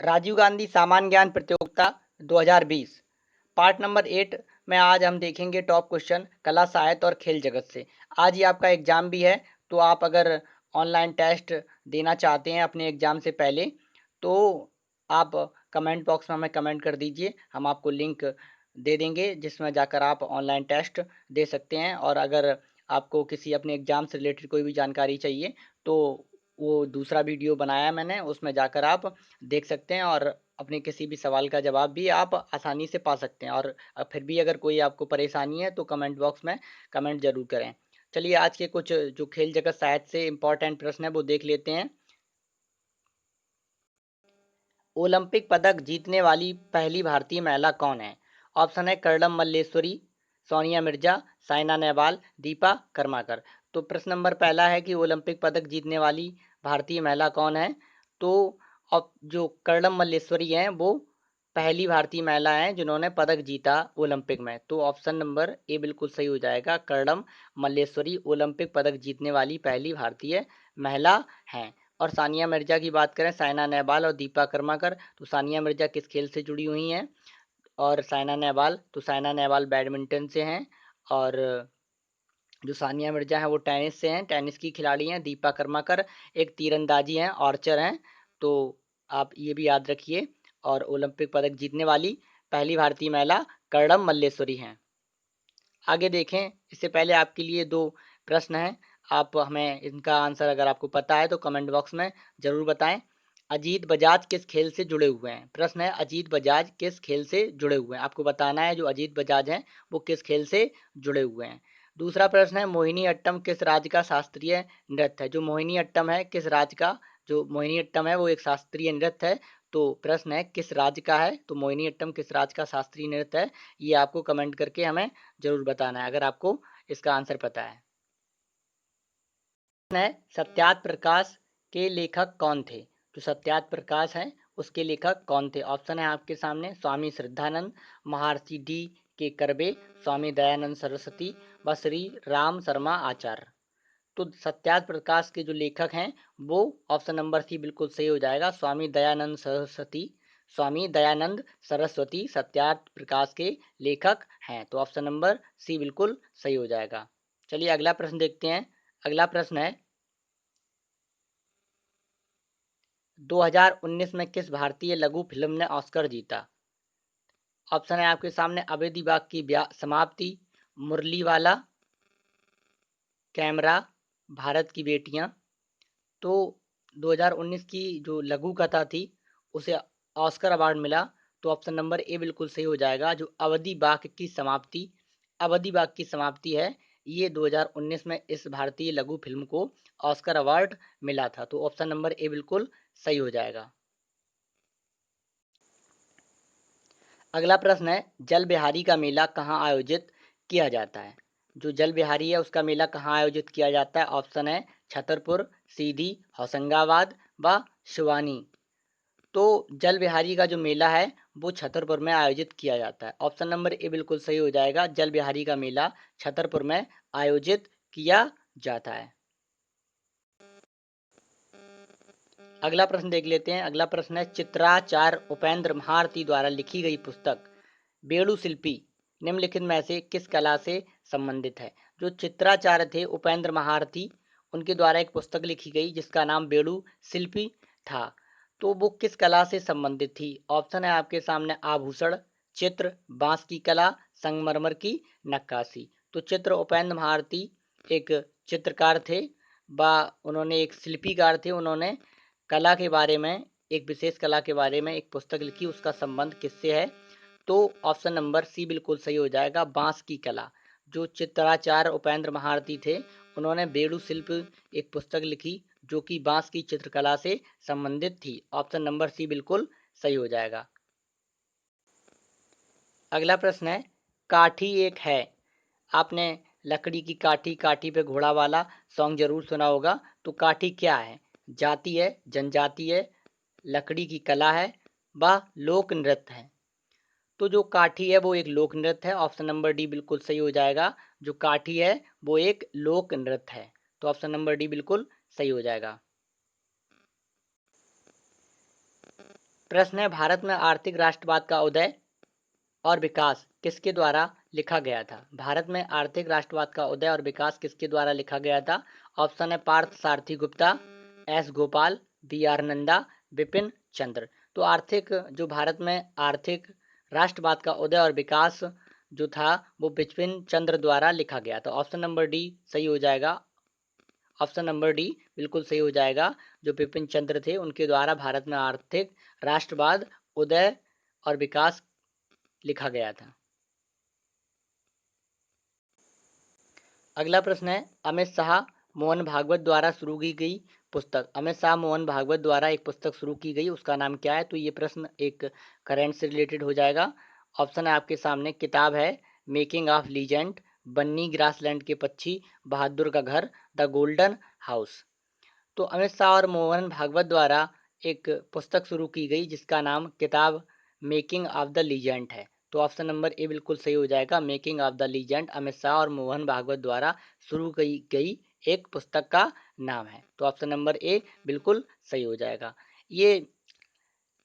राजीव गांधी सामान्य ज्ञान प्रतियोगिता 2020 पार्ट नंबर 8 में आज हम देखेंगे टॉप क्वेश्चन कला साहित्य और खेल जगत से। आज ही आपका एग्जाम भी है, तो आप अगर ऑनलाइन टेस्ट देना चाहते हैं अपने एग्जाम से पहले तो आप कमेंट बॉक्स में हमें कमेंट कर दीजिए, हम आपको लिंक दे देंगे जिसमें जाकर आप ऑनलाइन टेस्ट दे सकते हैं। और अगर आपको किसी अपने एग्जाम से रिलेटेड कोई भी जानकारी चाहिए तो वो दूसरा वीडियो बनाया मैंने, उसमें जाकर आप देख सकते हैं और अपने किसी भी सवाल का जवाब भी आप आसानी से पा सकते हैं। और फिर भी अगर कोई आपको परेशानी है तो कमेंट बॉक्स में कमेंट जरूर करें। चलिए आज के कुछ जो खेल जगत साहित्य से इम्पोर्टेंट प्रश्न है वो देख लेते हैं। ओलंपिक पदक जीतने वाली पहली भारतीय महिला कौन है? ऑप्शन है कर्णम मल्लेश्वरी, सोनिया मिर्जा, साइना नेहवाल, दीपा कर्माकर। तो प्रश्न नंबर पहला है कि ओलंपिक पदक जीतने वाली भारतीय महिला कौन है? तो अब जो कर्णम मल्लेश्वरी हैं वो पहली भारतीय महिला हैं जिन्होंने पदक जीता ओलंपिक में। तो ऑप्शन नंबर ए बिल्कुल सही हो जाएगा, कर्णम मल्लेश्वरी ओलंपिक पदक जीतने वाली पहली भारतीय महिला हैं। और सानिया मिर्जा की बात करें, साइना नेहवाल और दीपा कर्माकर, तो सानिया मिर्जा किस खेल से जुड़ी हुई हैं? और साइना नेहवाल बैडमिंटन से हैं। और जो सानिया मिर्जा हैं वो टेनिस से हैं, टेनिस की खिलाड़ी हैं। दीपा कर्माकर एक तीरंदाजी हैं, आर्चर हैं। तो आप ये भी याद रखिए। और ओलंपिक पदक जीतने वाली पहली भारतीय महिला कर्णम मल्लेश्वरी हैं। आगे देखें, इससे पहले आपके लिए दो प्रश्न हैं, आप हमें इनका आंसर अगर आपको पता है तो कमेंट बॉक्स में ज़रूर बताएं। अजीत बजाज किस खेल से जुड़े हुए हैं? प्रश्न है अजीत बजाज किस खेल से जुड़े हुए हैं, आपको बताना है जो अजीत बजाज हैं वो किस खेल से जुड़े हुए हैं। दूसरा प्रश्न है मोहिनी अट्टम किस राज्य का शास्त्रीय नृत्य है? जो मोहिनी अट्टम है किस राज्य का, जो मोहिनी अट्टम है वो एक शास्त्रीय नृत्य है। तो प्रश्न है किस राज्य का है? तो मोहिनी अट्टम किस राज्य का शास्त्रीय नृत्य है, ये आपको कमेंट करके हमें जरूर बताना है अगर आपको इसका आंसर पता है। प्रश्न है सत्यार्थ प्रकाश के लेखक कौन थे? जो सत्यार्थ प्रकाश है उसके लेखक कौन थे? ऑप्शन है आपके सामने, स्वामी श्रद्धानंद, महर्षि डी के करबे, स्वामी दयानंद सरस्वती व श्री राम शर्मा आचार्य। तो सत्यार्थ प्रकाश के जो लेखक हैं वो ऑप्शन नंबर सी बिल्कुल सही हो जाएगा, स्वामी दयानंद सरस्वती। स्वामी दयानंद सरस्वती सत्यार्थ प्रकाश के लेखक हैं। तो ऑप्शन नंबर सी बिल्कुल सही हो जाएगा। चलिए अगला प्रश्न देखते हैं। अगला प्रश्न है 2019 में किस भारतीय लघु फिल्म ने ऑस्कर जीता? ऑप्शन है आपके सामने, अवैधी बाग की समाप्ति, मुरली वाला, कैमरा, भारत की बेटियां। तो 2019 की जो लघु कथा थी उसे ऑस्कर अवार्ड मिला। तो ऑप्शन नंबर ए बिल्कुल सही हो जाएगा, जो अवधि बाग की समाप्ति, अवधि बाग की समाप्ति है, ये 2019 में इस भारतीय लघु फिल्म को ऑस्कर अवार्ड मिला था। तो ऑप्शन नंबर ए बिल्कुल सही हो जाएगा। अगला प्रश्न है जल बिहारी का मेला कहाँ आयोजित किया जाता है? जो जल बिहारी है उसका मेला कहाँ आयोजित किया जाता है? ऑप्शन है छतरपुर, सीधी, होशंगाबाद व शिवानी। तो जल बिहारी का जो मेला है वो छतरपुर में आयोजित किया जाता है। ऑप्शन नंबर ए बिल्कुल सही हो जाएगा, जल बिहारी का मेला छतरपुर में आयोजित किया जाता है। अगला प्रश्न देख लेते हैं। अगला प्रश्न है चित्राचार्य उपेंद्र महारथी द्वारा लिखी गई पुस्तक बेड़ू शिल्पी निम्नलिखित में से किस कला से संबंधित है? जो चित्राचार्य थे उपेंद्र महारथी, उनके द्वारा एक पुस्तक लिखी गई जिसका नाम बेड़ू शिल्पी था। तो वो किस कला से संबंधित थी? ऑप्शन है आपके सामने, आभूषण, चित्र, बांस की कला, संगमरमर की नक्काशी। तो चित्र उपेंद्र महारथी एक चित्रकार थे व उन्होंने एक शिल्पीकार थे, उन्होंने कला के बारे में, एक विशेष कला के बारे में एक पुस्तक लिखी, उसका संबंध किससे है? तो ऑप्शन नंबर सी बिल्कुल सही हो जाएगा, बांस की कला। जो चित्राचार्य उपेंद्र महारथी थे उन्होंने बेड़ू शिल्प एक पुस्तक लिखी जो कि बांस की चित्रकला से संबंधित थी। ऑप्शन नंबर सी बिल्कुल सही हो जाएगा। अगला प्रश्न है काठी एक है, आपने लकड़ी की काठी, काठी पे घोड़ा वाला सॉन्ग जरूर सुना होगा। तो काठी क्या है? जाति है, जनजाति है, लकड़ी की कला है व लोक नृत्य है। तो जो काठी है वो एक लोक नृत्य है। ऑप्शन नंबर डी बिल्कुल सही हो जाएगा, जो काठी है वो एक लोक नृत्य है। तो ऑप्शन नंबर डी बिल्कुल सही हो जाएगा। प्रश्न है, भारत में आर्थिक राष्ट्रवाद का उदय और विकास किसके द्वारा लिखा गया था? भारत में आर्थिक राष्ट्रवाद का उदय और विकास किसके द्वारा लिखा गया था? ऑप्शन है Parth Sarathi Gupta, S Gopal, B R Nanda, Vipin Chandra. तो जो भारत में आर्थिक राष्ट्रवाद का उदय और विकास जो था वो विपिन चंद्र द्वारा लिखा गया था। ऑप्शन नंबर डी सही हो जाएगा। ऑप्शन नंबर डी बिल्कुल सही हो जाएगा। जो बिपिन चंद्र थे उनके द्वारा भारत में आर्थिक राष्ट्रवाद उदय और विकास लिखा गया था। अगला प्रश्न है, अमित शाह मोहन भागवत द्वारा शुरू की गई पुस्तक, अमित शाह मोहन भागवत द्वारा एक पुस्तक शुरू की गई, उसका नाम क्या है? तो ये प्रश्न एक करंट से रिलेटेड हो जाएगा। ऑप्शन है आपके सामने, किताब है making of legend, Banni grassland के पक्षी, बहादुर का घर, द गोल्डन हाउस। तो अमित शाह और मोहन भागवत द्वारा एक पुस्तक शुरू की गई जिसका नाम किताब मेकिंग ऑफ द लीजेंड है। तो ऑप्शन नंबर ए बिल्कुल सही हो जाएगा। Making of the legend Amit Shah और मोहन भागवत द्वारा शुरू की गई एक पुस्तक का नाम है। तो ऑप्शन नंबर ए बिल्कुल सही हो जाएगा। ये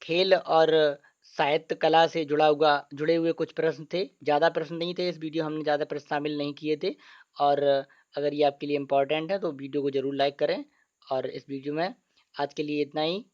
खेल और साहित्य कला से जुड़े हुए कुछ प्रश्न थे। ज़्यादा प्रश्न नहीं थे, इस वीडियो हमने ज़्यादा प्रश्न शामिल नहीं किए थे। और अगर ये आपके लिए इम्पोर्टेंट है तो वीडियो को ज़रूर लाइक करें। और इस वीडियो में आज के लिए इतना ही।